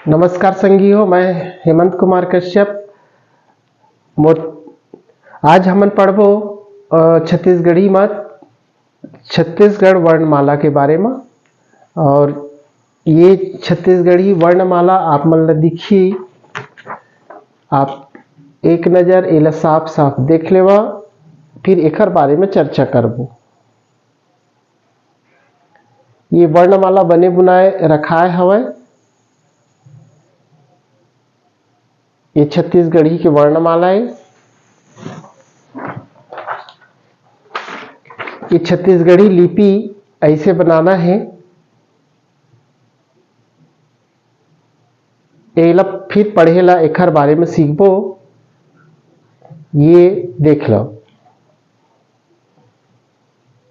नमस्कार संगियो, मैं हेमंत कुमार कश्यप। आज हमन पढ़बो छत्तीसगढ़ी में छत्तीसगढ़ वर्णमाला के बारे में। और ये छत्तीसगढ़ी वर्णमाला आप मन ला दिखी, आप एक नज़र एला साफ साफ देख लेवा, फिर एकर बारे में चर्चा करबो। ये वर्णमाला बने बुनाए रखाए हवय। ये छत्तीसगढ़ी की वर्णमाला है। ये छत्तीसगढ़ी लिपि ऐसे बनाना है। एला फिर पढ़ेला एकर बारे में सीखबो। ये देख लो,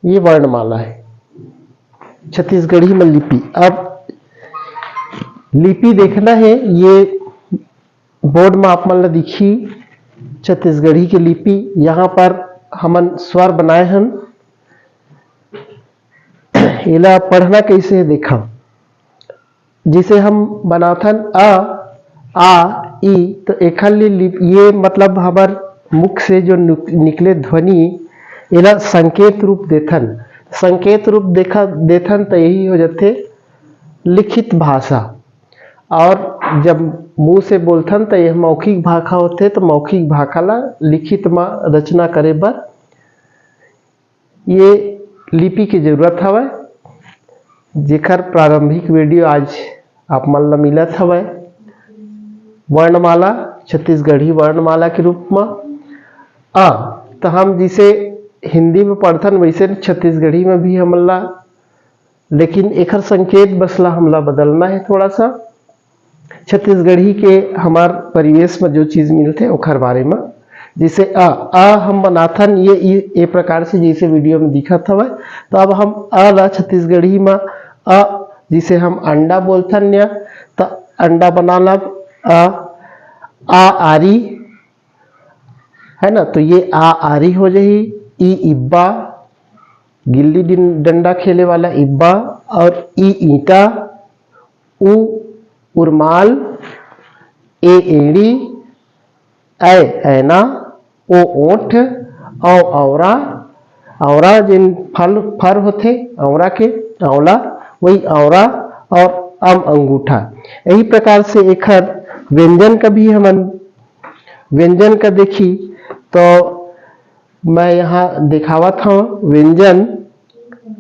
ये वर्णमाला है छत्तीसगढ़ी में लिपि। अब लिपि देखना है, ये बोर्ड में आप मन ला दिखी छत्तीसगढ़ी की लिपि। यहाँ पर हमन स्वर बनाए हन। एला पढ़ना कैसे है देखा। जिसे हम बनाथन आ ई, तो एखर लिए ये मतलब हमार मुख से जो निकले ध्वनि, एला संकेत रूप देथन। संकेत रूप देथन तो यही हो जाते लिखित भाषा। और जब मुंह से बोलथन तो यह मौखिक भाषा होते। तो मौखिक भाषा ला लिखित में रचना करे बर ये लिपि की जरूरत हवय, जेकर प्रारंभिक वीडियो आज आप मन ला मिलत हवय। वर्णमाला छत्तीसगढ़ी वर्णमाला के रूप में तो हम जिसे हिंदी में पढ़थन वैसे छत्तीसगढ़ी में भी हमला, लेकिन एकर संकेत बसला हमला बदलना है थोड़ा सा। छत्तीसगढ़ी के हमार परिवेश में जो चीज मिलते ओखर बारे में। जैसे हम बनाथन ये प्रकार से जैसे वीडियो में दिखत हवय। तो अब हम ला छत्तीसगढ़ी में जिसे हम अंडा बोलथन, या तो अंडा बना लब आरी है ना। तो ये आरी हो जाही। ई इब्बा, गिल्ली डंडा खेले वाला इब्बा। और ई ईंटा, उ उरमाल, ए एड़ी, ऐना, ओ ओठ, औरा। औरा जिन फर होते औरा के, औला वही औरा। और अंगूठा। यही प्रकार से एकर व्यंजन का भी हमन व्यंजन का देखी। तो मैं यहाँ दिखावत हूँ व्यंजन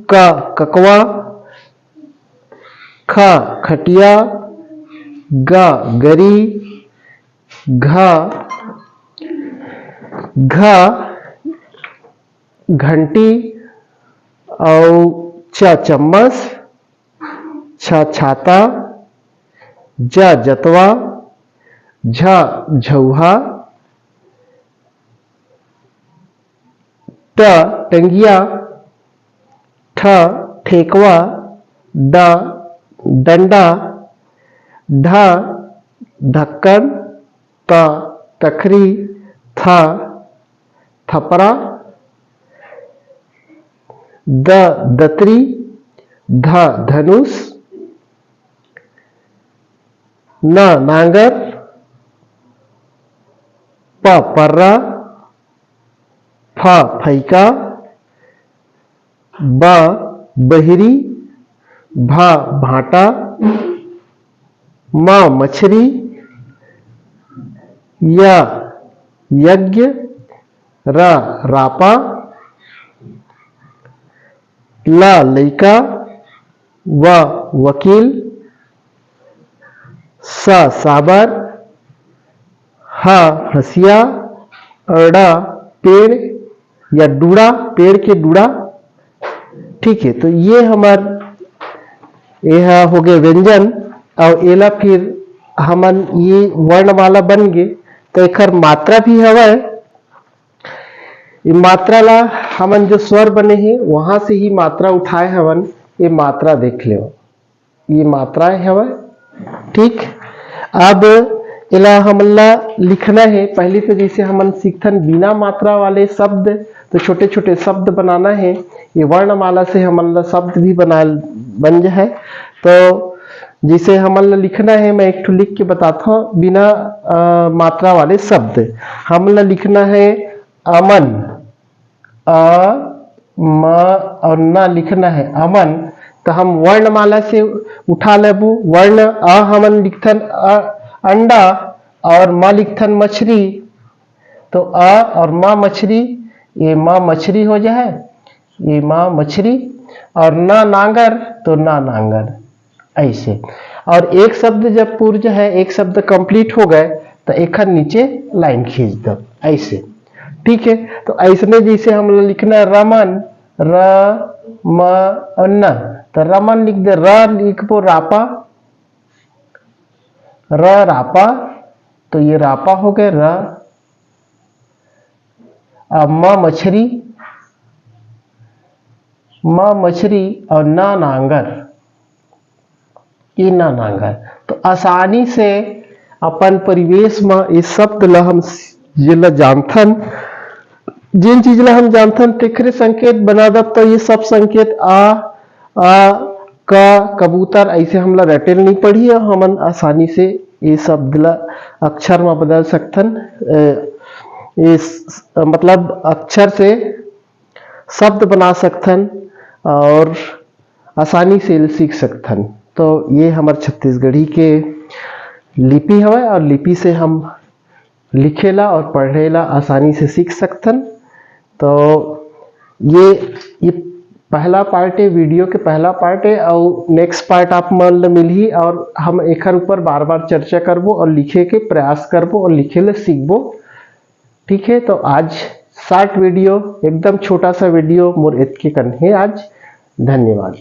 का। ककवा, ख खटिया, ग गरी, घ घंटी, और च चम्मच, छ छाता, ज जतवा, झ झौहा, ट टंगिया, ठ ठेकवा, ड डंडा, ढ ढक्कन, त तखरी, थ थपरा, द दतरी, ध धनुष, न नांगर, प पर्रा, फ फैका, ब बहिरी, भ भाटा, म मछरी, य यज्ञ, र रापा, ल लइका, व वकील, स साबर, ह हसिया, ड पेड़ या डूड़ा, पेड़ के डूड़ा। ठीक है, तो ये हमार यह हो गए व्यंजन। और एला फिर हमन ये वर्णमाला बन गए। तो एकर मात्रा भी हवय। ये मात्रा ला हमन जो स्वर बने हैं वहां से ही मात्रा उठाए हवन। ये मात्रा देख ले, ये मात्राएं हवय। ठीक, अब एला हमला लिखना है। पहले तो जैसे हमन सीखथन बिना मात्रा वाले शब्द, तो छोटे छोटे शब्द बनाना है। ये वर्णमाला से हमन ला शब्द भी बन जाए। तो जिसे हमन ला लिखना है, मैं एक ठो लिख के बताता हूँ बिना मात्रा वाले शब्द। हमन ला लिखना है अमन, अ म और न लिखना है अमन। तो हम वर्णमाला से उठा लेबू। वर्ण अ हमन लिखथन अंडा और म लिखथन मछली, तो अ और म मछली, ये म मछली हो जाए, ये म मछली। और न नांगर, तो ना नांगर, ऐसे। और एक शब्द जब पूर्व है, एक शब्द कंप्लीट हो गए, तो एक नीचे लाइन खींच दो ऐसे। ठीक है, तो ऐसने जैसे हम लिखना है रमन, र म न, तो रमन लिख दे, र लिखबो रापा, र रापा, तो ये रापा हो गए र। म मछली, म मछली और ना नांगर, ये ना नांगर। तो आसानी से अपन परिवेश में इस शब्द ला हम जेला जानथन, जिन चीज ला हम जानथन तेखरे संकेत बना दब। तो ये सब संकेत आ क कबूतर ऐसे हमला रटेल नहीं पड़ी, और हमन आसानी से ये शब्द ला अक्षर में बदल सकथन। इस मतलब अक्षर से शब्द बना सकथन और आसानी से सीख सकथन। तो ये हमार छत्तीसगढ़ी के लिपि हवे, और लिपि से हम लिखेला और पढ़ेला आसानी से सीख सकथन। तो ये पहला पार्ट है, वीडियो के पहला पार्ट है, और नेक्स्ट पार्ट आप मन ल मिलही, और हम एकर ऊपर बार बार चर्चा करबो और लिखे के प्रयास करबो और लिखे ले सीखबो। ठीक है, तो आज शॉर्ट वीडियो, एकदम छोटा सा वीडियो मोर एतके कन है आज। धन्यवाद।